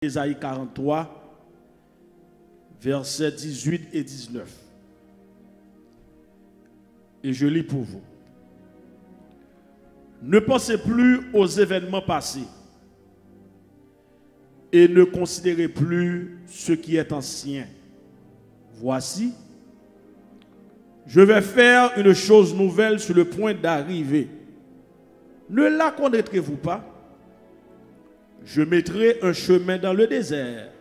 Ésaïe 43, versets 18 et 19. Et je lis pour vous. Ne pensez plus aux événements passés et ne considérez plus ce qui est ancien. Voici, je vais faire une chose nouvelle sur le point d'arriver. Ne la connaîtrez-vous pas? Je mettrai un chemin dans le désert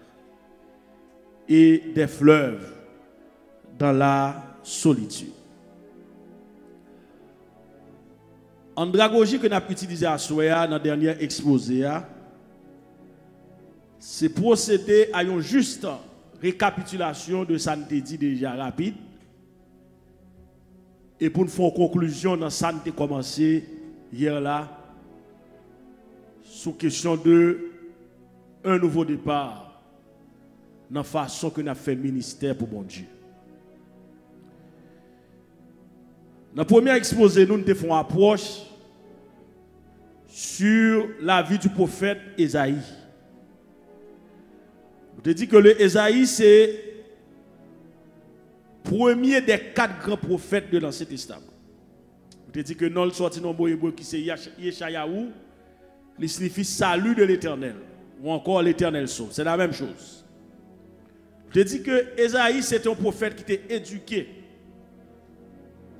et des fleuves dans la solitude. Andragogie que nous avons utilisé à Soya dans le dernier exposé, c'est procéder à une juste récapitulation de ça nous dit déjà rapide. Et pour nous faire une conclusion dans ça nous commencé hier là, sous question de un nouveau départ dans la façon que nous avons fait ministère pour mon Dieu. Dans le premier exposé, nous avons fait une approche sur la vie du prophète Ésaïe. Je te dis que le Ésaïe, c'est le premier des 4 grands prophètes de l'Ancien Testament. Je te dis que non, le sorti dans le hébreu qui c'est Yeshayahu, il signifie salut de l'Éternel, ou encore l'Éternel sauve. C'est la même chose. Je te dis que Ésaïe, c'est un prophète qui était éduqué.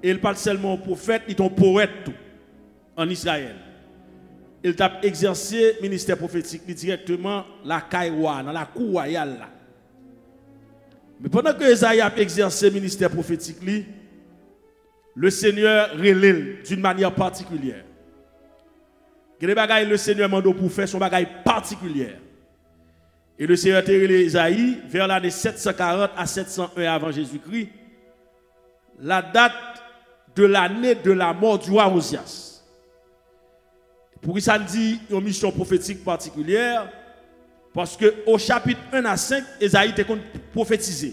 Et il parle seulement au prophète, il est un poète tout, en Israël. Il a exercé le ministère prophétique directement la Kaïwa, dans la cour royale. Mais pendant que Ésaïe a exercé le ministère prophétique, le Seigneur relève d'une manière particulière. Le Seigneur m'a pour faire son bagage particulière. Et le Seigneur a relève Ésaïe vers l'année 740 à 701 avant Jésus-Christ, la date de l'année de la mort du roi Osias. Pour ça dit une mission prophétique particulière, parce que au chapitre 1 à 5, Ésaïe était prophétisé.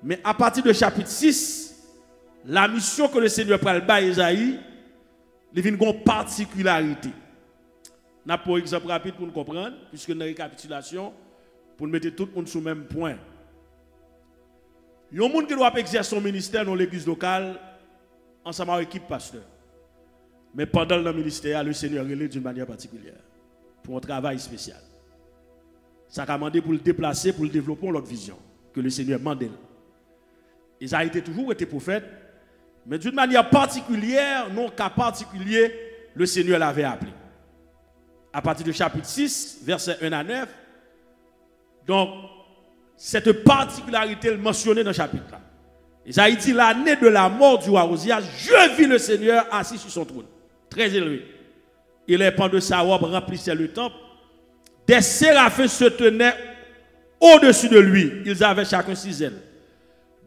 Mais à partir du chapitre 6, la mission que le Seigneur prend à Ésaïe, il vient une particularité. N'a pour exemple rapide pour nous comprendre, puisque dans la récapitulation, pour nous mettre tout le monde sur le même point. Il y a un monde qui doit exercer son ministère dans l'église locale, ensemble avec l'équipe pasteur. Mais pendant le ministère, le Seigneur relève d'une manière particulière, pour un travail spécial. Ça a demandé pour le déplacer, pour le développer l'autre vision, que le Seigneur demande. Isaïe a toujours été prophète, mais d'une manière particulière, non cas particulier, le Seigneur l'avait appelé. À partir du chapitre 6, versets 1 à 9, donc, cette particularité est mentionnée dans le chapitre là. Isaïe dit l'année de la mort du roi Osias, je vis le Seigneur assis sur son trône, très élevé. Et les pans de sa robe remplissaient le temple. Des séraphins se tenaient au-dessus de lui. Ils avaient chacun 6 ailes.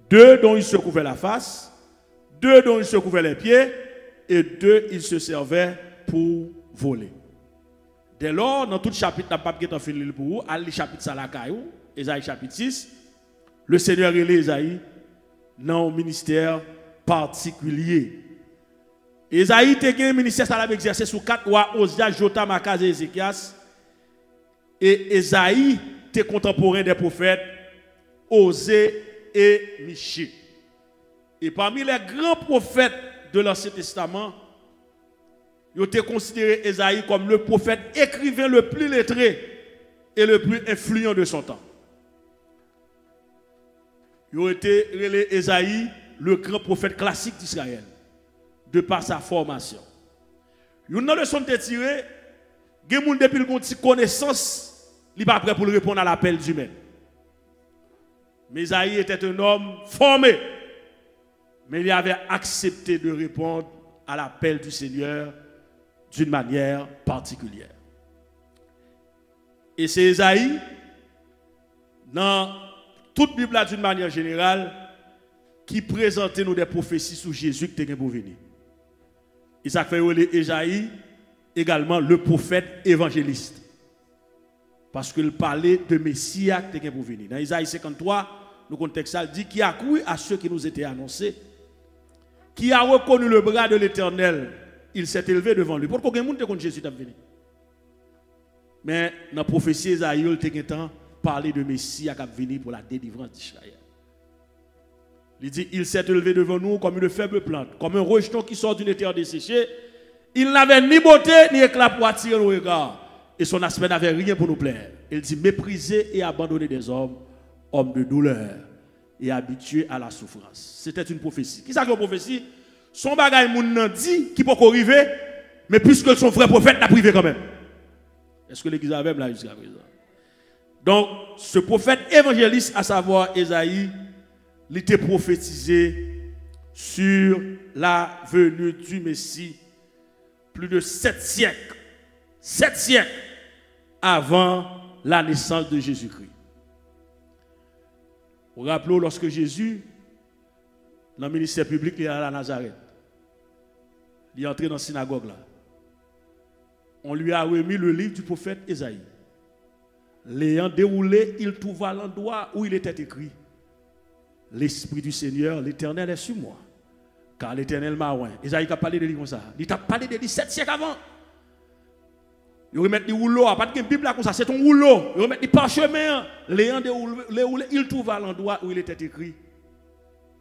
2 dont ils se couvraient la face, 2 dont ils se couvraient les pieds, et 2 ils se servaient pour voler. Dès lors, dans tout chapitre, n'a pas de fini pour vous, à le chapitre Salakaïou, Ésaïe chapitre 6, le Seigneur relève Ésaïe dans un ministère particulier. Ésaïe était un ministère ça l'a exercé sous 4 rois, Osias, Jotam, Akaz et Ézéchias. Et Ésaïe était contemporain des prophètes Osée et Michée. Et parmi les grands prophètes de l'Ancien Testament, il était considéré Ésaïe comme le prophète écrivain le plus lettré et le plus influent de son temps. Il a été relé Ésaïe, le grand prophète classique d'Israël, de par sa formation. Il y a une leçon de tirer, il y a des gens depuis le connaissance, il n'est pas prêt pour répondre à l'appel humain. Mais Ésaïe était un homme formé, mais il avait accepté de répondre à l'appel du Seigneur d'une manière particulière. Et c'est Ésaïe, dans toute Bible d'une manière générale, qui présentait nous des prophéties sur Jésus qui était pour venir. Et ça fait Ésaïe également le prophète évangéliste. Parce qu'il parlait de Messie qui était pour venir. Dans Ésaïe 53, le contexte dit qui a cru à ceux qui nous étaient annoncés, qui a reconnu le bras de l'Éternel, il s'est élevé devant lui. Pourquoi il y a des gens qui Jésus est venu? Mais dans la prophétie Esaïe, il y a parler de Messie qui va venir pour la délivrance d'Israël. Il dit, il s'est élevé devant nous comme une faible plante, comme un rejeton qui sort d'une terre desséchée. Il n'avait ni beauté ni éclat pour attirer le regard. Et son aspect n'avait rien pour nous plaire. Il dit, méprisé et abandonné des hommes, homme de douleur et habitué à la souffrance. C'était une prophétie. Qui ça que une prophétie? Son bagage moun nan dit qui peut arriver, mais puisque son frère prophète l'a privé quand même. Est-ce que l'église avait là jusqu'à présent? Donc, ce prophète évangéliste, à savoir Esaïe, il était prophétisé sur la venue du Messie plus de 7 siècles. 7 siècles avant la naissance de Jésus-Christ. Vous vous rappelez lorsque Jésus, dans le ministère public, il est à Nazareth. Il est entré dans la synagogue là. On lui a remis le livre du prophète Esaïe. L'ayant déroulé, il trouva l'endroit où il était écrit: l'Esprit du Seigneur, l'Éternel est sur moi. Car l'Éternel m'a oint. Esaïe a parlé de lui comme ça. Il a parlé de lui 7 siècles avant. Il remet des rouleaux, pas de Bible là comme ça, c'est ton rouleau. Il remet des parchemins. L'ayant déroulé, il trouva l'endroit où il était écrit: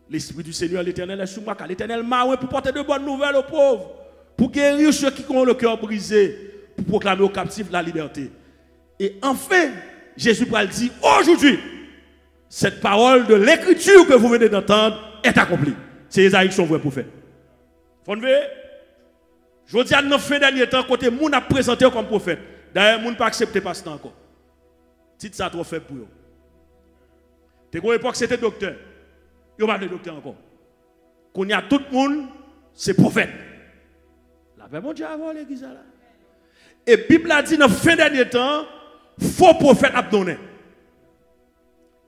l'Esprit du Seigneur, l'Éternel est sur moi. Car l'Éternel m'a oint pour porter de bonnes nouvelles aux pauvres, pour guérir ceux qui ont le cœur brisé, pour proclamer aux captifs la liberté. Et enfin, Jésus va le dire aujourd'hui, cette parole de l'écriture que vous venez d'entendre est accomplie. C'est Esaïe son vrai prophète. Vous voyez? Je dis à nos fin dernier temps, côté moun a présenté comme prophète. D'ailleurs, moun pas accepté pasteur encore. Titre ça trop faible pour eux. T'es une époque c'était docteur. Il n'y a pas de docteur encore. Qu'on y a tout le monde, c'est prophète. La paix mon Dieu avant l'église là. Et la Bible a dit dans fin dernier temps, faux prophète a donné.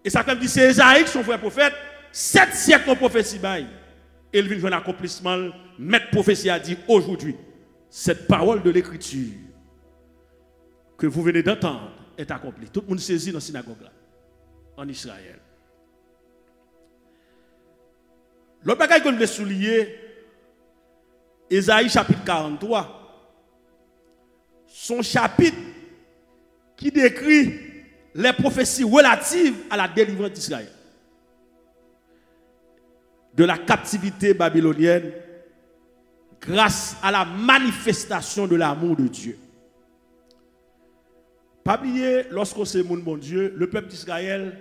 Et ça comme dit c'est Esaïe son vrai prophète, 7 siècles de prophétie bail. Et il vient jouer un accomplissement, maître prophétie a dit aujourd'hui, cette parole de l'écriture que vous venez d'entendre est accomplie. Tout le monde saisit dans la synagogue là, en Israël. L'autre bagage qu'on veut souligner, Esaïe chapitre 43, son chapitre qui décrit les prophéties relatives à la délivrance d'Israël de la captivité babylonienne grâce à la manifestation de l'amour de Dieu. Pas oublier, lorsqu'on sait mon bon Dieu, le peuple d'Israël,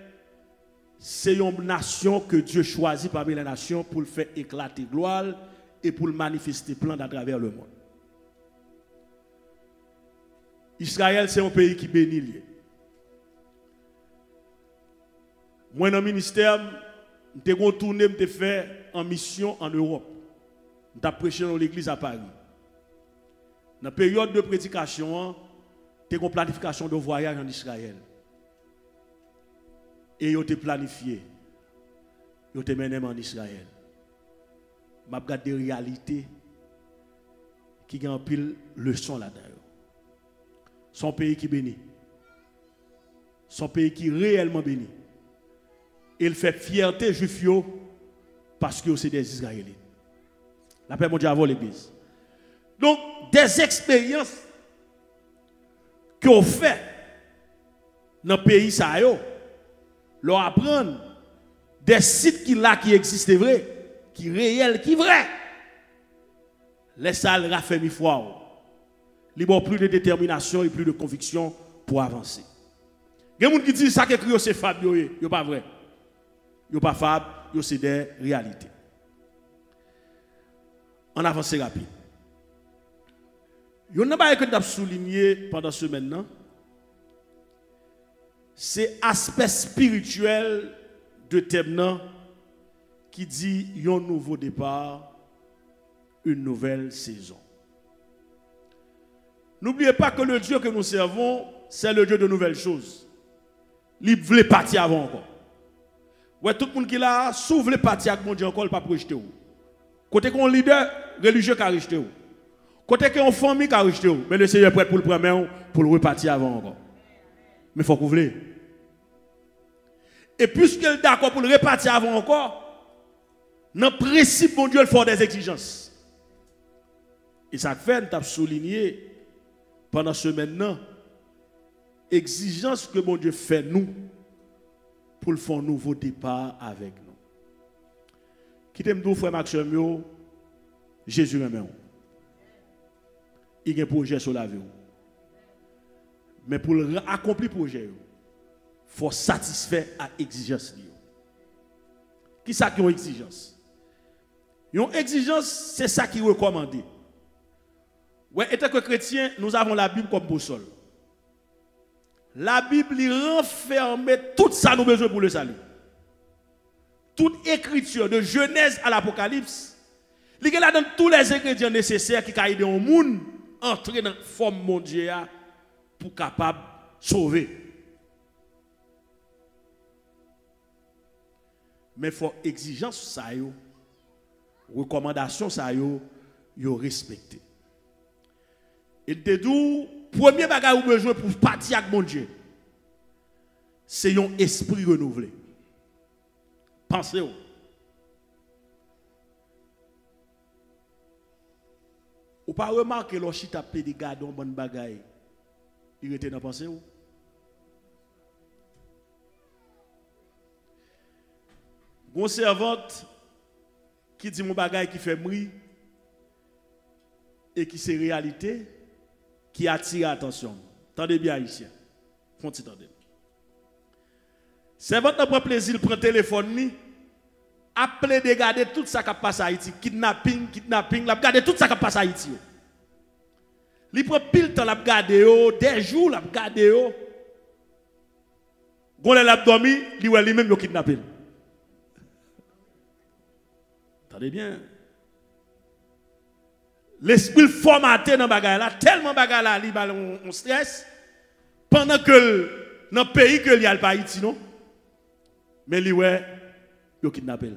c'est une nation que Dieu choisit parmi les nations pour le faire éclater gloire et pour le manifester plein à travers le monde. Israël, c'est un pays qui bénit. Moi, dans le ministère, je suis retourné me faire en mission en Europe. Je suis prêché dans l'église à Paris. Dans la période de prédication, je suis en planification de voyage en Israël. Et je suis planifié. Je suis mené en Israël. Je regarde des réalités qui ont un pile leçon là-dedans. Son pays qui bénit. Son pays qui réellement bénit. Il fait fierté juif parce que c'est des Israéliens. La paix mondiale avant l'église. Donc, des expériences qu'on fait dans le pays, ça leur apprendre des sites qui existent vrai, qui réels, qui vrai. Les salles raffermi foi. Il y a plus de détermination et plus de conviction pour avancer. Il y a des gens qui disent ça que c'est fab, ce pas vrai. Ce pas fab, c'est des réalités. On avance rapide. Il y a un chose que nous avons souligné pendant ce maintenant, c'est l'aspect spirituel de thème qui dit un nouveau départ, une nouvelle saison. N'oubliez pas que le Dieu que nous servons, c'est le Dieu de nouvelles choses. Il voulait partir avant encore. Ouais, tout le monde qui là, s'ouvre les parties avec mon Dieu encore, il ne peut pas rejeter. Côté qu'on leader religieux qui a rejeté. Côté qu'on famille qui a rejeté. Mais le Seigneur est prêt pour le prendre, pour le repartir avant encore. Mais il faut qu'on voulez. Et puisqu'il est d'accord pour le repartir avant encore, dans le principe, mon Dieu, il faut des exigences. Et ça fait, nous avons souligné pendant ce maintenant, exigence que mon Dieu fait nous pour le faire un nouveau départ avec nous. Qui t'aime tout, frère Maxime, Jésus aime. Il y a un projet sur la vie. Mais pour accomplir le projet, il faut satisfaire à l'exigence. Qui ça qui a une exigence? Une exigence, c'est ça qui est recommandé. Ouais, étant que chrétien, nous avons la Bible comme boussole. La Bible renferme tout ça nous besoin pour le salut. Toute écriture de Genèse à l'Apocalypse, il y a dans tous les ingrédients nécessaires qui aident au monde à entrer dans la forme mondiale pour capable de sauver. Mais il faut exigence ça yo, recommandation ça yo respecter. Et te dou premier bagage ou besoin pour partir avec mon Dieu, c'est un esprit renouvelé. Pensez-vous. Ou pas remarquer lorsque tu as payé des gardons bonne bagaille, il était dans pensée ou? Une servante qui dit mon bagaille qui fait mri et qui c'est réalité qui attire l'attention. Tendez bien ici. Continuez. Servante n'a pas plaisir prend téléphone appeler de garder tout ça qui passe à Haïti, kidnapping, la garder tout ça qui passe à Haïti. Il prend pile temps la garder des jours la garder gon l'a dormi, lui même yo kidnappé. Attendez bien. L'esprit formaté dans bagay là, tellement bagay là, il a un stress pendant que dans le pays que il y a pas Haïti non. Mais lui ouais, yo kidnappé.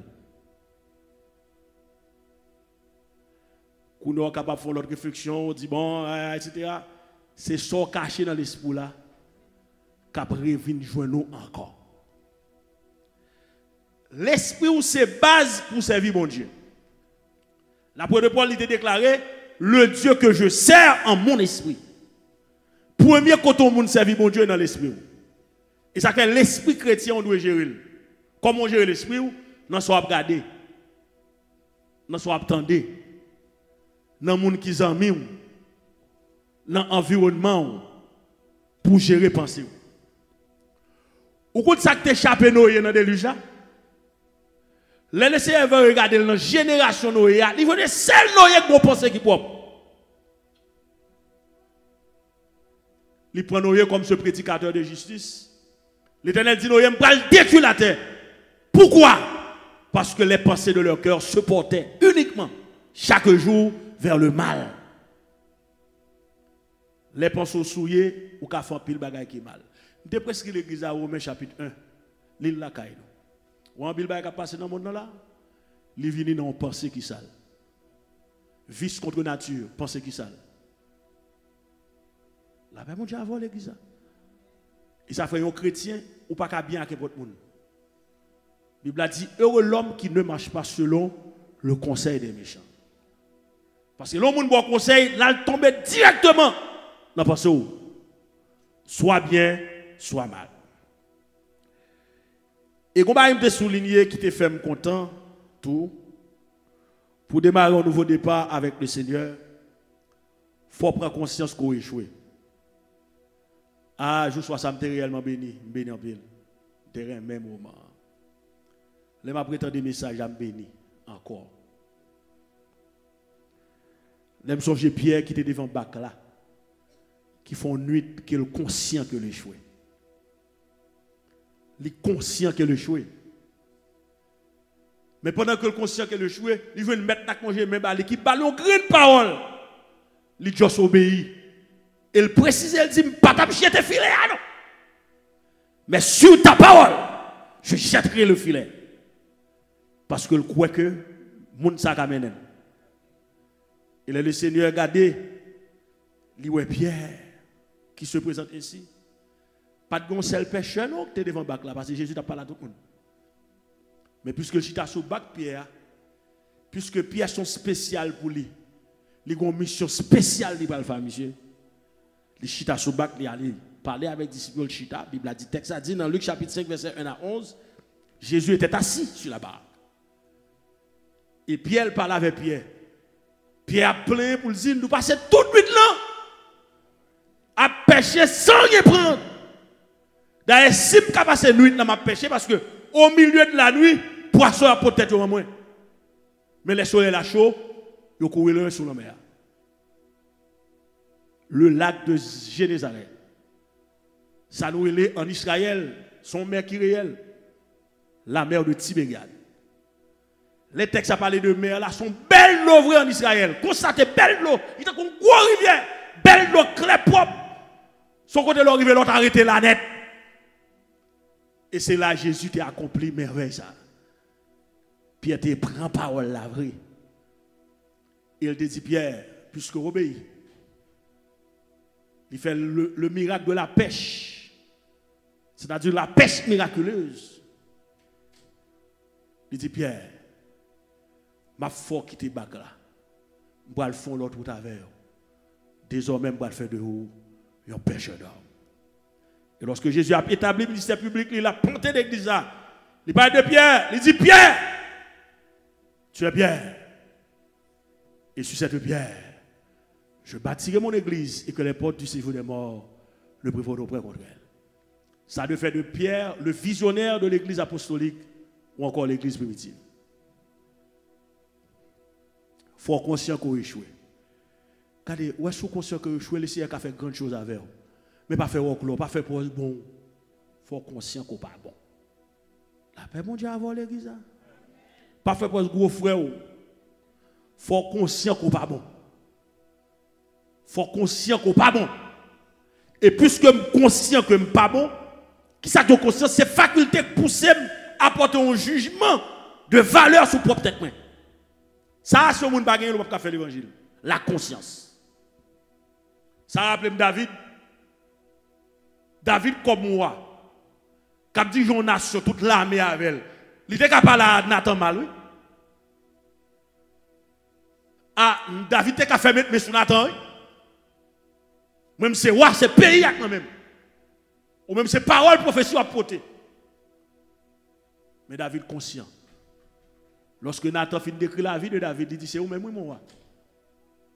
Qu'on est capable de faire l'autre réflexion, on dit bon, etc. C'est ça caché dans l'esprit là, qu'après vient joindre nous encore. L'esprit ou c'est base pour servir mon Dieu. L'apôtre Paul il a déclaré le Dieu que je sers en mon esprit. Premier quand on servir mon Dieu dans l'esprit. Et ça fait l'esprit chrétien on doit gérer. Comment gérer l'esprit? Dans soit regarder. Dans soit attendre. Dans le monde qui s'amie, dans l'environnement, pour gérer pensée. Ou quand ça que échappé dans le déluge là, les serveurs regardent dans la génération Noé, il faut des seuls Noé qui pensent qui propre. Il prend Noé comme ce prédicateur de justice. L'Éternel dit Noé, je vais détruire la terre. Pourquoi? Parce que les pensées de leur cœur se portaient uniquement chaque jour vers le mal. Les pensées souillées ou qu'à faire pile bagaille qui est mal. De presque l'église à Romains chapitre 1, l'île la caille. Ou en pile bagaille qui passe dans le monde là, il vient dans pensée qui sale. Vice contre nature, pensée qui sale. La paix mon Dieu avant l'église. Et ça fait un chrétien ou pas qu'à bien avec votre monde. La Bible a dit heureux l'homme qui ne marche pas selon le conseil des méchants. Parce que l'homme bon conseil, là, il tombe directement dans la pensée. Soit bien, soit mal. Et comme je te souligner qui te fait content, tout, pour démarrer un nouveau départ avec le Seigneur, il faut prendre conscience qu'on a échoué. Ah, je sois ça réellement béni en pile. Terrain même moment. Les m'a prétend des messages, je béni encore. Les me songer Pierre qui était devant bac là, qui font nuit, qui est conscient que l'échoué. Il est conscient que l'échoué. Mais pendant que le conscient que l'échoué, il veut mettre à manger même à l'équipe, parle une grande parole. Il juste obéit. Et il précise, il dit, pas t'appuyer tes filets, non. Mais sur ta parole, je jetterai le filet. Parce que je crois que le monde ça amène. Et le Seigneur a regardé, il voit Pierre qui se présente ici. Pas de seul pécheur non qui est devant le bac là, parce que Jésus n'a pas là tout le monde. Mais puisque le chita sur le bac Pierre, puisque Pierre sont spécial pour lui, il a une mission spéciale pour le faire, monsieur. Le chita sur le bac, il allait parler avec disciples chita, la Bible a dit, texte a dit dans Luc chapitre 5, verset 1 à 11, Jésus était assis sur la barque. Et Pierre parlait avec Pierre. Pierre a plein pour dire, nous passons toute nuit là, à pêcher sans rien prendre. D'ailleurs, si je passe la nuit, je vais pêcher parce que au milieu de la nuit, poisson a peut-être au moins. Mais le soleil est chaud, il court loin sur la mer. Le lac de Génézareth. Ça nous est en Israël, son mer qui réel, la mer de Tibériade. Les textes à parler de mer là sont belles l'eau vraie en Israël. Constatez belle l'eau, il y a une grosse rivière, belle l'eau claire propre. Son côté l'eau rivière l'autre arrêté la net. Et c'est là Jésus t'a accompli merveille ça. Pierre te prend parole la vraie. Il te dit Pierre, puisque obéis. Il fait le miracle de la pêche. C'est-à-dire la pêche miraculeuse. Il dit Pierre, ma foi qui te bac là. Je vais le faire l'autre route avec. Désormais, je vais le faire de vous un pêcheur d'homme. Et lorsque Jésus a établi le ministère public, il a planté l'église là. Il parle de Pierre. Il dit Pierre, tu es Pierre. Et sur cette pierre, je bâtirai mon église et que les portes du séjour des morts ne prévaudront pas contre elle. Ça a fait de Pierre le visionnaire de l'église apostolique ou encore l'église primitive. Il faut être conscient qu'on a échoué. Regardez, où est-ce qu'on est conscient qu'on a échoué, le Seigneur a fait grandes choses avec vous. Mais pas faire workload, pas faire pour bon. Il faut être conscient qu'on n'est pas bon. La paix, mon Dieu, avant l'église. Pas faire pour gros frère. Il faut être conscient qu'on n'est pas bon. Il faut être conscient qu'on n'est pas bon. Et puisque je suis conscient que je ne suis pas bon, qui ça que conscience, c'est faculté qui pousse à apporter un jugement de valeur sur propre tête. Ça, c'est le monde qui va faire l'évangile. La conscience. Ça rappelle David. David comme moi, qui a dit une nation, toute l'armée avec elle. Il était capable de Nathan mal, oui. Ah, David était capable de mettre sur Nathan, oui. Même c'est roi, c'est pays avec moi-même. Ou même c'est parole, profession à porter. Mais David conscient. Lorsque Nathan finit d'écrire la vie de David, il dit c'est où même, oui, mon roi.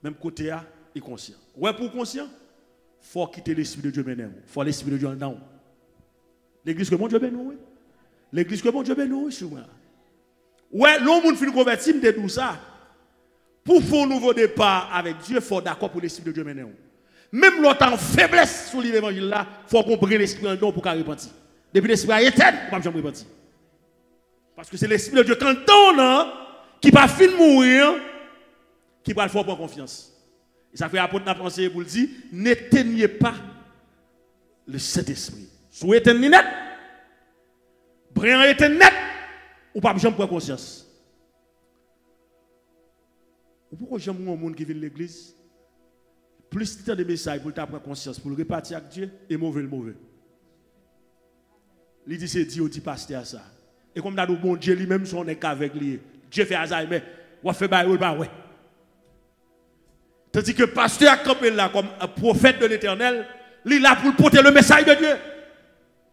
Même côté, il est conscient. Ouais, pour conscient, il faut quitter l'esprit de Dieu maintenant. Il faut l'esprit de Dieu en dedans. L'église que mon Dieu bénit, oui. L'église que mon Dieu bénit, oui, sur moi. Ouais, l'homme finit converti, me dit tout ça. Pour faire un nouveau départ avec Dieu, il faut d'accord pour l'esprit de Dieu maintenant. Même l'autre en faiblesse sur l'évangile là, il faut qu'on prenne l'esprit en don pour qu'il repentir. Depuis l'esprit est éternel, on ne peut pas repentir. Parce que c'est l'esprit de Dieu quand on a, qui va finir mourir, qui va le faire prendre confiance. Et ça fait apôtre n'a pensé pour le dire, n'éteignez pas le Saint-Esprit. Si vous éteignez net, brillant éteignez net, ou pas jamais prendre conscience. Pourquoi j'aime un monde qui vient de l'église? Plus de temps de messages pour prendre conscience, pour le repartir avec Dieu, et mauvais le mauvais. Il dit c'est Dieu, dit pasteur à ça. Et comme dans le bon Dieu lui-même, son est qu'avec lui. Dieu fait Alzheimer, ou fait bail ou pas ouais. Tandis que le pasteur a campé là comme un prophète de l'Éternel, il est là pour porter le message de Dieu.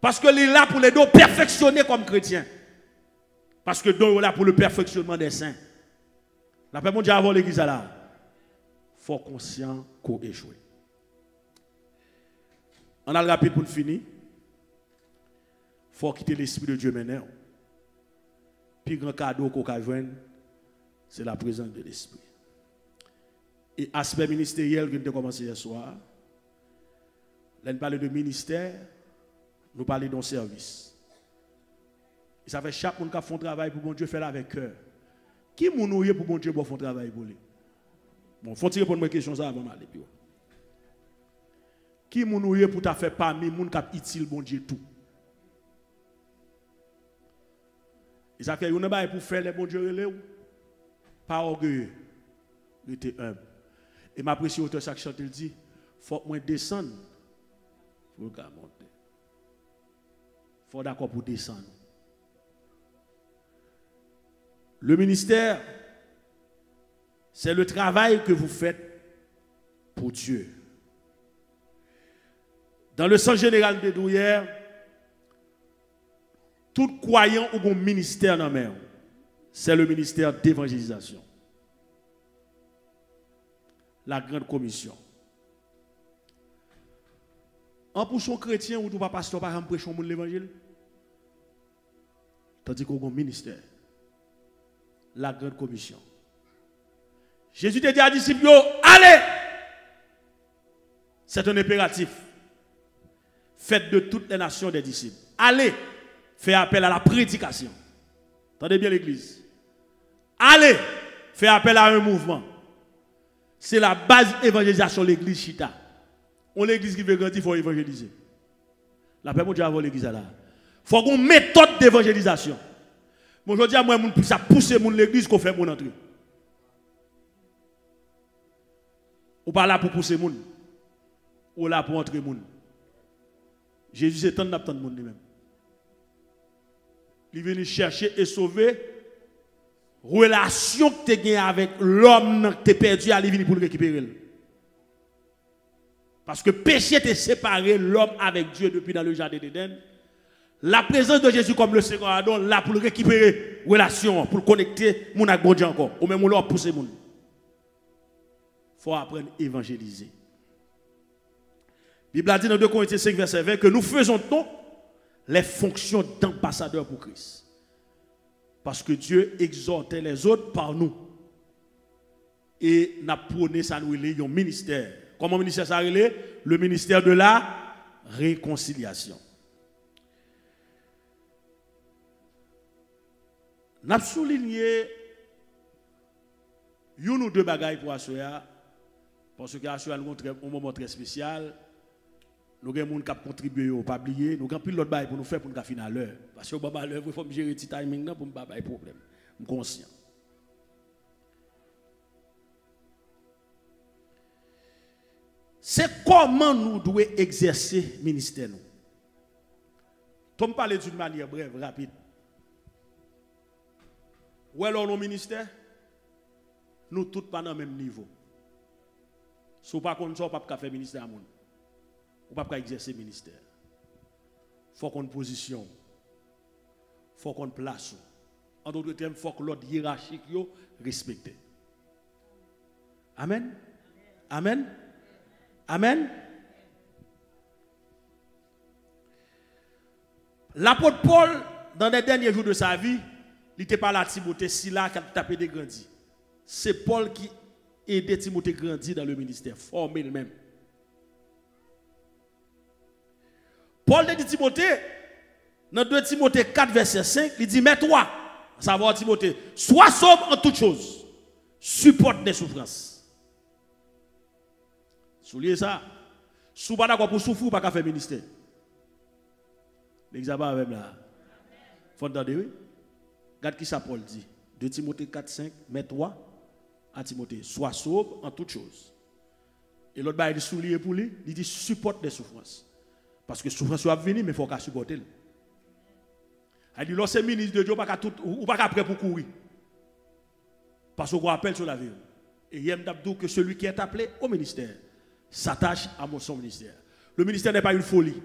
Parce que il est là pour les deux perfectionner comme chrétien. Parce que Dieu est là pour le perfectionnement des saints. La paix mon Dieu avant l'église là. Il faut conscient qu'on échoue. On a le rapide pour finir. Il faut quitter l'esprit de Dieu maintenant. Puis grand cadeau qu'on a joué, c'est la présence de l'esprit. Et aspect ministériel que nous avons commencé hier soir, là nous parlons de ministère, nous parlons d'un service. Et ça fait chaque monde qui fait un travail pour bon Dieu faire avec cœur. Qui est pour bon Dieu pour faire un travail pour lui? Bon, il faut tirer pour une question ça avant d'aller. Qui est pour ta faire parmi les gens qui utile bon Dieu tout? Et ça fait une bail pour faire les bon Dieu pas orgueilleux. Il était humble. Et ma précieuse auteur chaque chante il dit faut que moi descendre pour le monter. Faut d'accord pour descendre. Le ministère c'est le travail que vous faites pour Dieu. Dans le sens général de douillère, tout croyant ou un ministère dans la main, c'est le ministère d'évangélisation. La grande commission. En pour son chrétien ou pas pasteur par exemple prêcher l'évangile. Tandis qu'on a un ministère. La grande commission. Jésus te dit à disciples, allez! C'est un impératif. Faites de toutes les nations des disciples. Allez! Faites appel à la prédication. Entendez bien l'église. Allez! Faites appel à un mouvement. C'est la base d'évangélisation de l'église Chita. On l'église qui veut grandir, il faut évangéliser. La paix, mon Dieu, avant l'église là. Il faut qu'on méthode d'évangélisation. Moi, je dis à moi, ça pousse l'église qu'on fait mon entrée. Ou pas là pour pousser moun. Ou là pour entrer moun. Jésus c'est tant de monde lui-même. Il est venu chercher et sauver relation que tu as gagné avec l'homme que tu as perdu, il est venu pour le récupérer. Parce que péché t'a séparé l'homme avec Dieu depuis dans le jardin d'Éden. La présence de Jésus comme le second Adam là pour le récupérer relation, pour le connecter mon avec bon Dieu encore. Ou même on pousser moun. Il faut apprendre à évangéliser. La Bible a dit dans 2 Corinthiens 5, verset 20 que nous faisons donc les fonctions d'ambassadeurs pour Christ. Parce que Dieu exhortait les autres par nous. Et n'a prôné ça nous un ministère. Comment ministère ça relève? Le ministère de la réconciliation. N'a souligné une ou deux bagailles pour Assoya. Parce que Assoya nous montre un moment très spécial. Nous avons des gens qui ont contribué au pas oublier. Nous avons pris l'autre bail pour nous faire pour nous finir à l'heure. Parce que à l'heure, il faut gérer le timing pour ne pas avoir de problème. Je suis conscient. C'est comment nous devons exercer le ministère. Je vais parler d'une manière brève, rapide. Où est nos ministère? Nous tous pas dans le même niveau. Si vous ne pouvez pas faire ministère à monde. Vous ne pouvez pas exercer le ministère. Il faut qu'on position. Il faut qu'on place. En d'autres termes, il faut que l'ordre hiérarchique soit respecté. Amen. Amen. Amen. L'apôtre Paul, dans les derniers jours de sa vie, il n'était pas là à Timothée, si là, qui a tapé des grandis. C'est Paul qui aidait Timothée à grandir dans le ministère, formé lui-même. Paul dit Timothée, dans 2 Timothée 4, verset 5, il dit, mais toi, à savoir Timothée, sois sobre en toutes choses, supporte les souffrances. Souliez ça. Si vous n'êtes pas d'accord pour souffrir, vous ne pouvez pas faire ministère. L'examen même là. Il faut entendre, oui. Regarde qui ça Paul dit. 2 Timothée 4, 5, mais toi, à Timothée, sois sobre en toutes choses. Et l'autre, il dit soulier pour lui, il dit supporte les souffrances. Parce que souffrance va venir, mais il faut qu'à supporter. Il dit, lorsque ministre de Dieu, ou pas prêt pour courir. Parce qu'on rappelle sur la vie. Et il y a que celui qui est appelé au ministère s'attache à son ministère. Le ministère n'est pas une folie.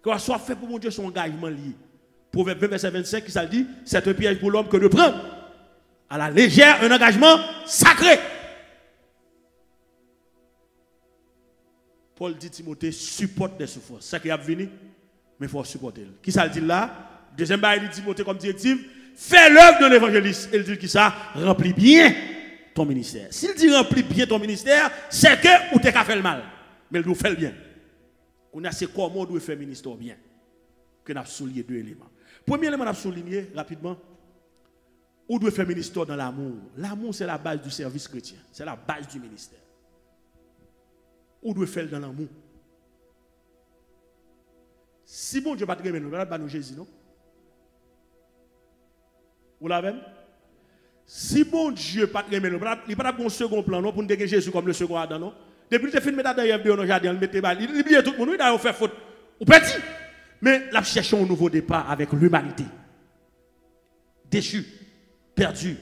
Qu'on soit fait pour mon Dieu son engagement lié. Proverbe 20, verset 25, qui ça dit, c'est un piège pour l'homme que de prendre à la légère un engagement sacré. Paul dit Timothée, supporte des souffrances. C'est ça qui a venu, mais il faut supporter. Qui ça dit là? Deuxième bail, il dit Timothée comme directive, fais l'œuvre de l'évangéliste. Il dit qui ça? Remplis bien ton ministère. S'il dit remplis bien ton ministère, c'est que ou t'es qu'à faire le mal. Mais il doit faire le bien. On a c'est comment on doit faire le ministère bien. Que nous avons souligné 2 éléments. Premier élément, nous avons souligné rapidement, on doit faire le ministère dans l'amour. L'amour, c'est la base du service chrétien. C'est la base du ministère. On doit faire dans l'amour. Si bon Dieu va te remettre, nous allons Jésus, non? Vous l'avez? Si bon Dieu pas te remettre, il n'y a pas de second plan non, pour nous dégager Jésus comme le second Adam, non? Depuis que tu fais une méthode dans le jardin, il oublie tout le monde, il a fait faute. Ou petit. Mais là, cherchons un nouveau départ avec l'humanité. Déchu, perdu,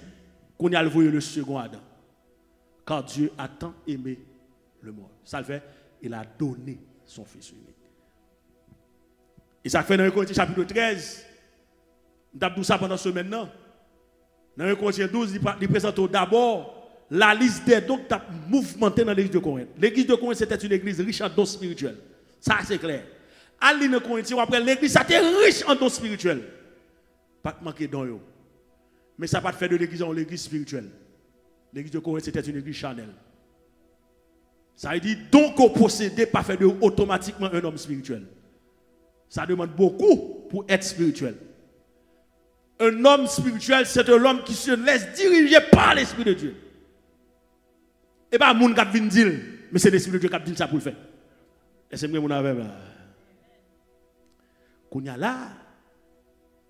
qu'on y a envoyé le second Adam. Car Dieu a tant aimé le monde. Ça le fait, il a donné son Fils unique. Et ça fait dans 1 Corinthiens chapitre 13, nous avons dit ça pendant ce semaine. Dans 1 Corinthiens 12, il présente d'abord la liste des dons qui ont mouvementé dans l'église de Corinthe. L'église de Corinthe, c'était une église riche en dons spirituels. Ça, c'est clair. À l'île de Corinthe, après l'église, ça était riche en dons spirituels. Pas de manquer de dons. Mais ça n'a pas fait de l'église en l'église spirituelle. L'église de Corinthe, c'était une église charnelle. Ça veut dire, donc, au posséder, pas fait de automatiquement un homme spirituel. Ça demande beaucoup pour être spirituel. Un homme spirituel, c'est un homme qui se laisse diriger par l'Esprit de Dieu. Et pas moun qui vient dire, mais c'est l'Esprit de Dieu qui dit ça pour le faire. Et c'est moi mon avec là. Kounya là,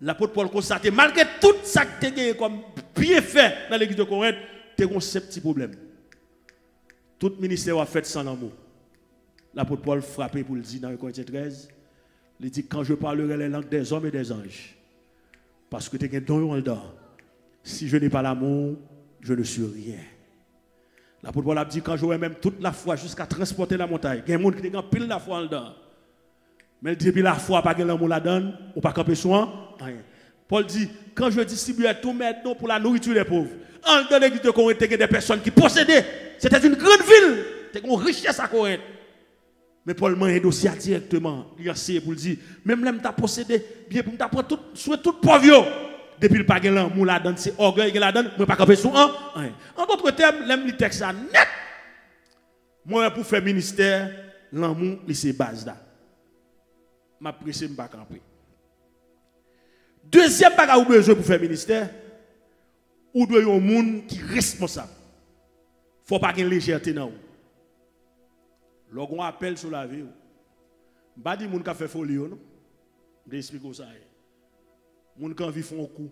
l'apôtre Paul constate, malgré tout ça que tu as comme bien fait dans l'église de Corinthe, tu as ce petit problème. Tout ministère a fait sans l'amour. L'apôtre Paul frappé pour le dire dans 1 Corinthiens 13. Il dit, quand je parlerai les langues des hommes et des anges, parce que tu as un don en dedans, si je n'ai pas l'amour, je ne suis rien. L'apôtre Paul a dit, quand j'aurai même toute la foi jusqu'à transporter la montagne, il y a des gens qui ont pile la foi en dedans. Mais depuis la foi, pas de l'amour la donne, ou pas camper soin, rien. Paul dit, quand je distribuais tous mes dons pour la nourriture des pauvres, en dans l'église de Corinthe, il y a des personnes qui possédaient. C'était une grande ville, c'était une richesse à Corinthe. Mais Paul m'a endossé directement. Il a essayé pour le dire, même là, je possédé, bien pour me prendre tout, sur toute pauvre. Depuis le pas de l'amour la donne, c'est orgueil que la donne, je ne pas camper sur un. En d'autres termes, l'aime le texte ça net. Moi, pour faire ministère, l'amour, c'est base là. Je pressé, je ne pas camper. Deuxième bagage ou besoin pour faire ministère, ou doit y avoir un monde qui est responsable. Il ne faut pas qu'il y ait une légèreté dans vous. Lorsqu'on appelle sur la vie, je ne pas dire que les gens fait folie, non? Je vais expliquer ça. Les gens qui font un coup.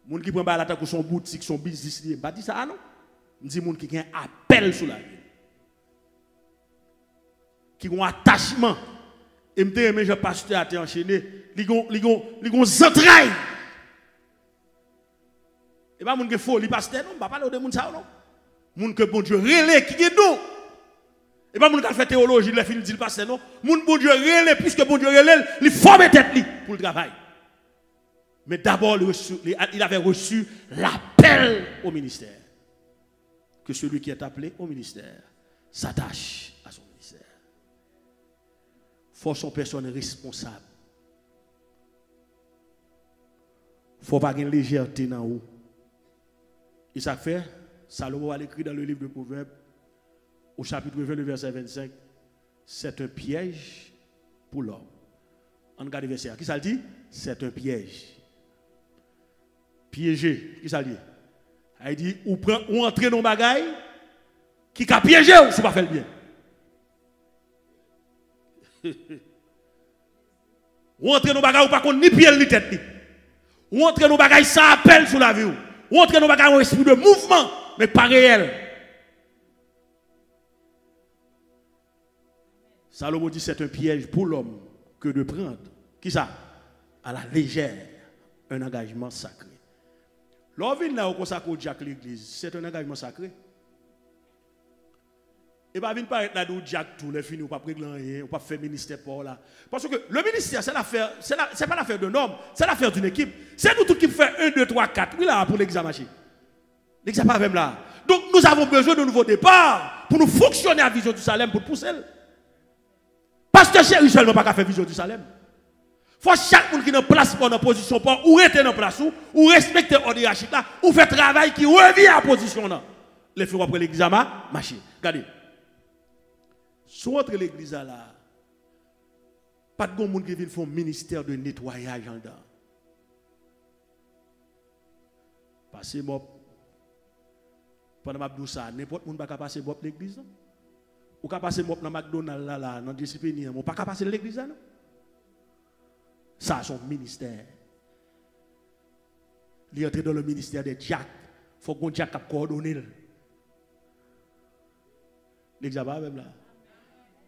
Les gens qui prennent la tête son boutique, son business, je ne pas dire ça, non? Je dis les gens qui ont un appel sur la vie. Qui ont un attachement. Et je me dis, je pasteur à enchaîné, ils ont des entrailles. Et pas les gens qui font folie, pasteur, non? Je ne vais pas parler de gens ça, non? Les gens que bon Dieu relais, qui est nous. Et pas mon qui fait théologie, il a fini de dire le pasteur, non. Mon bon Dieu relève, puisque bon Dieu relève, il forme tête pour le travail. Mais d'abord, il avait reçu l'appel au ministère. Que celui qui est appelé au ministère s'attache à son ministère. Il faut son personne responsable. Il ne faut pas une légèreté dans vous. Et ça fait, Salomon a écrit dans le livre de Proverbes, au chapitre 20, le verset 25, c'est un piège pour l'homme. On regarde le verset. Qui ça dit? C'est un piège. Piégé. Qui ça dit? Il dit, ou entrer dans le bagaille qui a piégé ou si pas fait le bien. Ou entrer dans le bagaille ou pas qu'on ni pied ni tête. Ou entrer dans le bagaille ça appelle sur la vie. Ou entrer dans le bagaille un esprit de mouvement, mais pas réel. Salomon dit c'est un piège pour l'homme que de prendre, qui ça? À la légère, un engagement sacré. L'envie là où consacre Jack l'église, c'est un engagement sacré. Et pas venir paraître là où Jack tout les fini ou pas régler rien, ou pas faire ministère pour là. Parce que le ministère c'est l'affaire, c'est pas l'affaire d'un homme, c'est l'affaire d'une équipe. C'est nous tous qui faisons 1, 2, 3, 4. Oui là pour l'examen. L'examen pas même là. Donc nous avons besoin de nouveaux départs pour nous fonctionner à Vision du Salem pour pousser. Pasteur chéri seulement pas faire Vision du Salem. Faut chaque monde qui est en place pour en position pour ou rester en place ou respecter l'ordre hiérarchique là ou faire travail qui revient à position là. Les faire après l'examen, marcher. Regardez. Soit entre l'église là, pas de monde qui vient faire un ministère de nettoyage en dedans. Passez moi pendant m'a ça, n'importe monde pas passer moi l'église. Ou pas passer moi dans McDonald's là dans discipline, on pas passer l'église là. Ça son ministère. Il entre dans le ministère de Jack, faut qu'on Jack a coordonné. L'examen même là.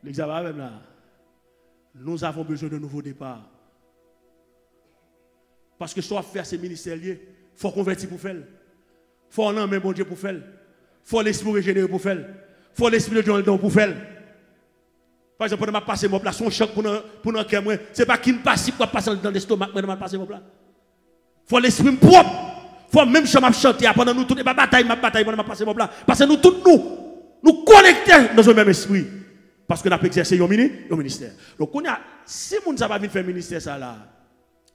L'examen même là. Nous avons besoin de nouveaux départs. Parce que soit faire ces ministères liés, il faut convertir pour faire. Il faut en même bon Dieu pour faire. Il faut l'esprit régénéré pour faire. Il faut l'esprit de Dieu pour faire. Par exemple, pendant que je passe mon plat, son choc pour un cœur, ce n'est pas qui me passe pour passer dans l'estomac, pendant que je passe mon plat. Il faut l'esprit propre. Il faut même que je chanter pendant nous tous les batailles, ma bataille pendant que je passe mon plat. Parce que nous tous nous connectons dans le même esprit. Parce que nous avons exercé un ministère. Donc, si nous n'avons pas venir faire un ministère, ça là,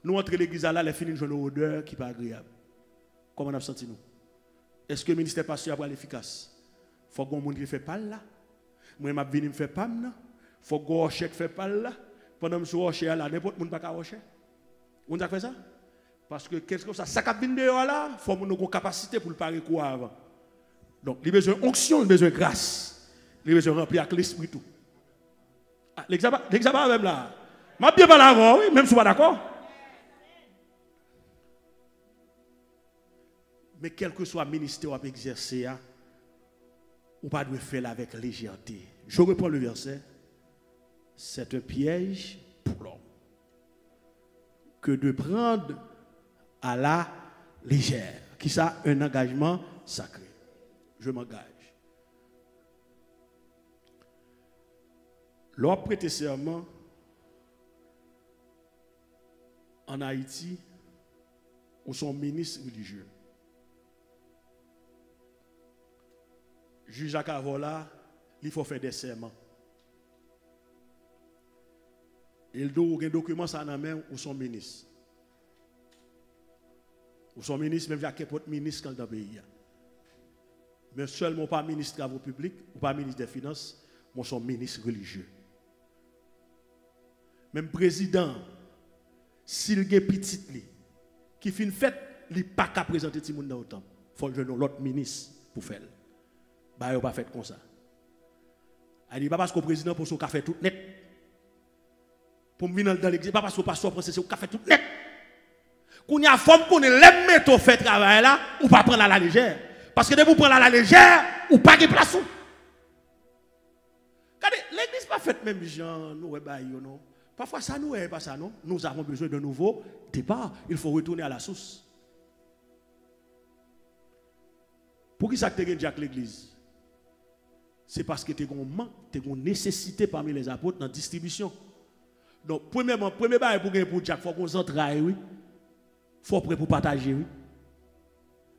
nous entrons l'église là, les filles nous ont une odeur qui n'est pas agréable. Comment on a senti nous? Est-ce que le ministère pasteur va être efficace? Il faut que les gens qui fait pas là. Moi, je vais faire pas là. Il faut que les gens qui fait pas là. Pendant que je suis rocher là, n'importe qui ne peut pas rocher. Vous avez fait ça? Parce que qu'est-ce que ça cap vient dehors là, il faut que nous ayons une capacité pour le parer quoi avant. Donc, il y a besoin d'onction, il y a besoin de grâce. Il y a besoin de remplir avec l'esprit tout. L'examen même là. Je vais bien parler avant, oui, même si je ne suis pas d'accord. Mais quel que soit le ministère qu'on exercer, on ne peut pas faire avec légèreté. Je reprends le verset. C'est un piège pour l'homme que de prendre à la légère. Qui ça? Un engagement sacré. Je m'engage. L'homme prêté serment en Haïti ou son ministre religieux. Juge Jacques Avola, il faut faire des serments. Il doit un document ça dans la main ou son ministre. Ou son ministre, même Jacques Pote ministre dans le pays. Mais seulement pas ministre des Travaux publics ou pas ministre des Finances, mais son ministre religieux. Même président, s'il y a petit qui fait une fête, il n'a pas qu'à présenter tout le monde dans le temps. Il faut que l'autre ministre pour faire. Bah, il n'a pas fait comme ça. Il dit pas parce que le président pour son café tout net. Pour venir dans l'église, pas parce que le pasteur pour son café tout net. Quand il y a forme qu'on est les métaux fait travail là, ou pas prendre à la légère. Parce que de vous prendre à la légère, ou pas de place. L'église pas faite même gens, nous non. Parfois ça nous est pas ça non. Nous avons besoin de nouveau départ. Il faut retourner à la source. Pour qui ça te gagne Jacques l'église? C'est parce que tu as un manque, tu as une nécessité parmi les apôtres dans la distribution. Donc, premier bail pour Jacques, il faut qu'on s'entraille, oui. Il faut prêt pour partager, oui.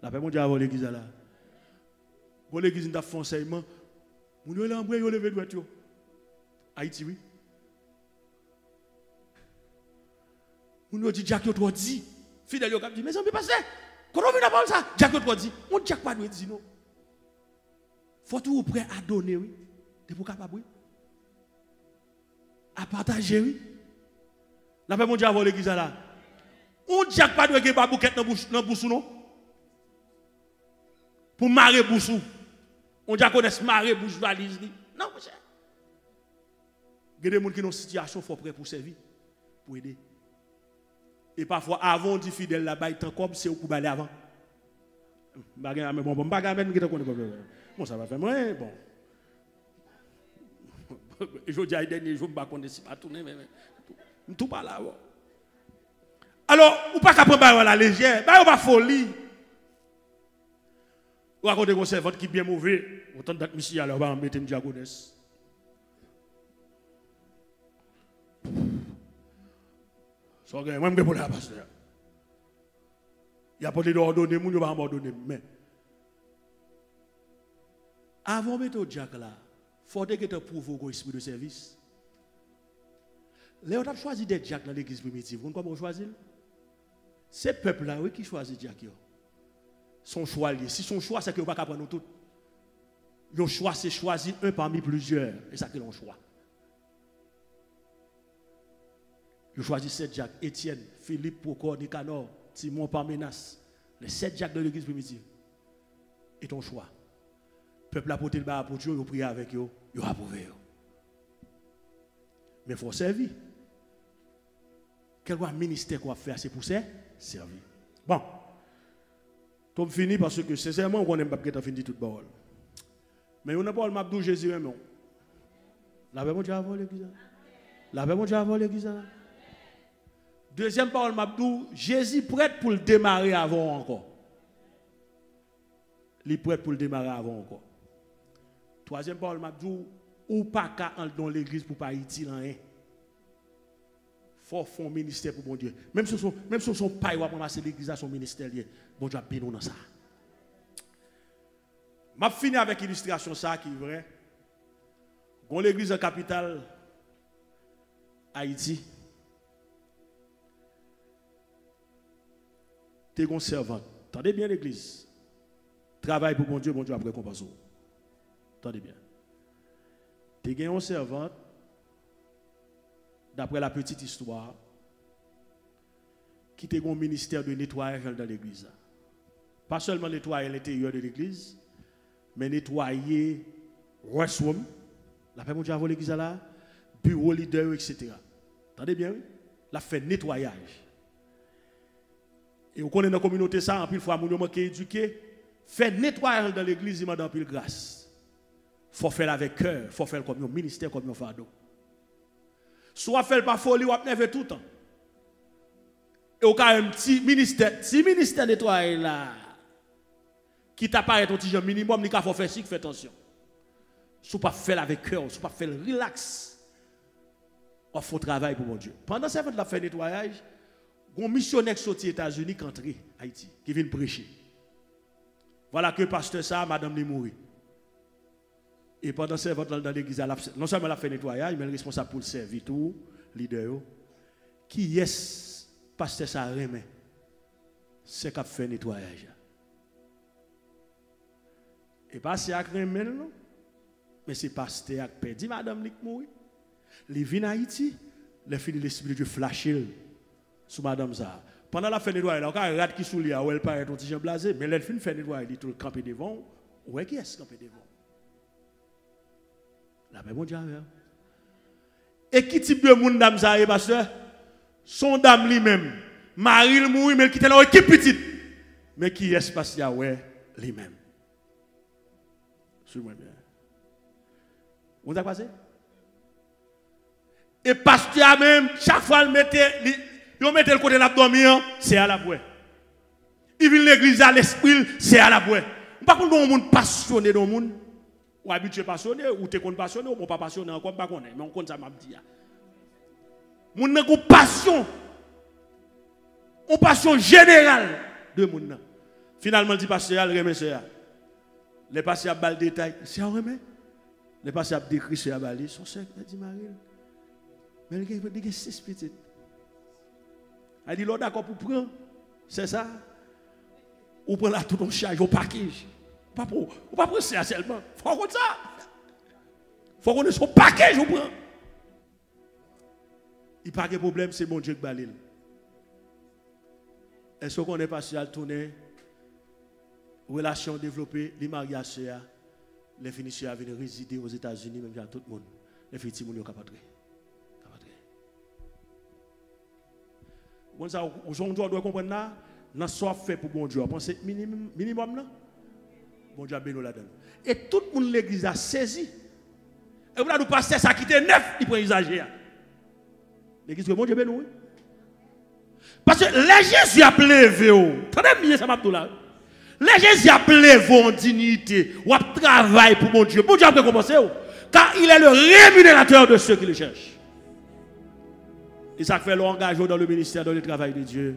La paix mondiale avant l'église là. Pour l'église, nous avons fait un enseignement. Nous avons levé le doigt. Haïti, oui. Nous avons dit, Jacques, tu as dit. Fidèle, tu as dit, mais ça ne peut pas se faire. Quand on vient d'apprendre ça, Jacques, tu as dit. On ne Jacques pas doit dire non. Faut tout prêt à donner, oui. Tu es capable, oui. À partager, oui. La paix mondiale avant l'église là. On ne Jacques pas doit faire une bouquette dans la bouche, non? Pour marrer bouche. On dit qu'on est marrer bouche valise. Non, mon cher. Il y a des gens qui ont une situation, il faut prêt pour servir, pour aider. Et parfois, avant, on dit fidèle là-bas, il comme c'est au coup d'aller avant. Bon, ça va faire moins, bon. Je dis à dernier jour, je ne sais pas si pas tourner, mais tout pas là. Alors, ou pas qu'à prendre la légère, on va folie. Ou à côté de servante qui est bien mauvais, autant d'être monsieur, alors on va mettre une diagonesse. So, moi, je vais pour la pasteur. Il y a pas de ordonner, je vais abandonner. Mais, avant de mettre au Jack là, il faut que tu prouves un esprit de service. Léon a choisi d'être Jack dans l'église primitive. Vous comment on choisit? C'est le peuple là oui, qui choisit Jack. Son choix lié. Si son choix, c'est que vous ne pouvez pas prendre tout. Le choix, c'est choisir un parmi plusieurs. Et ça, c'est le choix. Je choisis 7 Jacques, Étienne, Philippe, Procor, Nicanor, Simon, Parménas. Les 7 Jacques de l'église primitive. Et ton choix. Le peuple a porté le bas pour Dieu, il a prié avec eux, il a approuvé. Mais il faut servir. Quel ministère qu'on va faire, c'est pour ça, servir. Bon. Tout fini parce que sincèrement, on n'aime pas que tu fini toute parole. Mais on n'a pas le map de Jésus, non. La paix, mon Dieu, avant l'église. La paix, mon Dieu, avant l'église. Deuxième parole, Mabdou, Jésus prête pour le démarrer avant encore. Il est prêt pour le démarrer avant encore. Troisième parole, Mabdou, ou pas qu'à dans l'église pour pas utile rien. Faut faire un ministère pour bon Dieu. Même si son paille va ramasser l'église à son ministère, bon Dieu a béni dans ça. Je finis avec l'illustration ça qui est vrai. Dans l'église en capitale Haïti, tu es un servant. Attendez bien l'église. Travaille pour bon Dieu a récompense. Attendez bien. Tu es un servant, d'après la petite histoire, qui a un ministère de nettoyage dans l'église. Pas seulement nettoyer l'intérieur de l'église, mais nettoyer restroom, la paix mon Dieu avant l'église là, bureau leader, etc. Attendez bien, la fait nettoyage. Et vous connaissez dans la communauté ça, en pile fois, nous manquons éduquer, faire nettoyage dans l'église, il m'a donné pile grâce. Il faut faire avec cœur, il faut faire comme un ministère, comme un fardeau. Soit faire pas folie, ou apnever tout le temps. Et au cas un petit ministère nettoyé là, qui t'apparaît ton petit minimum, il faut faire si, fait attention. Soit pas faire avec cœur, soit pas faire relax. On fait travail pour mon Dieu. Pendant cette la fait nettoyage, un missionnaire sorti aux États-Unis qui entre Haïti, qui vient prêcher. Voilà que pasteur ça, madame est mourir. Et pendant ce vote dans l'église, non seulement elle a fait nettoyage, mais elle est responsable pour le servir tout, leader. Qui est pasteur ça remet? C'est qui a fait nettoyage. Et pas c'est avec remet, non? Mais c'est pasteur qui a perdu madame qui mourir. Il vient en Haïti, il finit l'esprit de Dieu flasher sur madame ça. Pendant la fin nettoyage, il y a un rat qui sous lui, elle paraît un petit blasé, mais elle finit faire nettoyage, il tout camper devant. Où est qui est camper devant? La paix, mon Dieu. Et qui type de monde dame ça, pasteur? Son dame lui-même. Marie le mourit, mais il quitte là, qui petite. Mais qui est pasteur, ouais, lui-même. Suivez-moi bien. Vous avez passé? Et pasteur même, chaque fois, il mettait le côté de l'abdomen, c'est à la boue. Il vient l'église à l'esprit, c'est à la boue. Par contre, on monde passionné dans le monde. Ou habitué passionné, ou t'es passionné, ou pas passionné encore, pas connaître. Mais on compte ça, m'a dit. Moun n'a une passion. Une passion générale de moun. Finalement, le dit pasteur, il remet ça. Les pasteurs bal détail, c'est un remet. Les pasteurs décrit c'est à bali, son sec, il dit Marie. Mais il y a 6 petites. Il dit l'autre d'accord pour prendre. C'est ça. Ou prend là tout ton charge au package. Ou pas pour ça seulement. Faut qu'on ça. Faut qu'on ait son package ou prend. Il pas de problème, c'est mon Dieu qui balil. Est-ce qu'on est passé à tourner, relations développées, les mariages, les finisseurs à venir résider aux États-Unis, même à tout le monde. Les filles, ils sont capables. Aujourd'hui, on doit comprendre là, nous sommes faits pour bon Dieu. Pensez minimum là. Bon Dieu a béni là-dedans. Et tout le monde l'église a saisi. Et vous avez passer ça qui était neuf, il prend exagéré. L'église que bon Dieu béni. Parce que les Jésus a plevé. Attendez bien ça m'a dit là. Les Jésus a plevé en dignité, ou a travail pour mon Dieu. Bon Dieu a récompensé. Car il est le rémunérateur de ceux qui le cherchent. Et ça fait l'engagement dans le ministère, dans le travail de Dieu.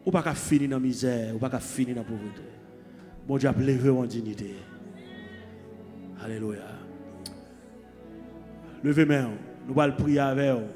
Ou pas qu'à finir dans la misère, ou pas qu'à finir dans la pauvreté. Bon Dieu a levé en dignité. Alléluia. Levez main, nous allons prier avec vous.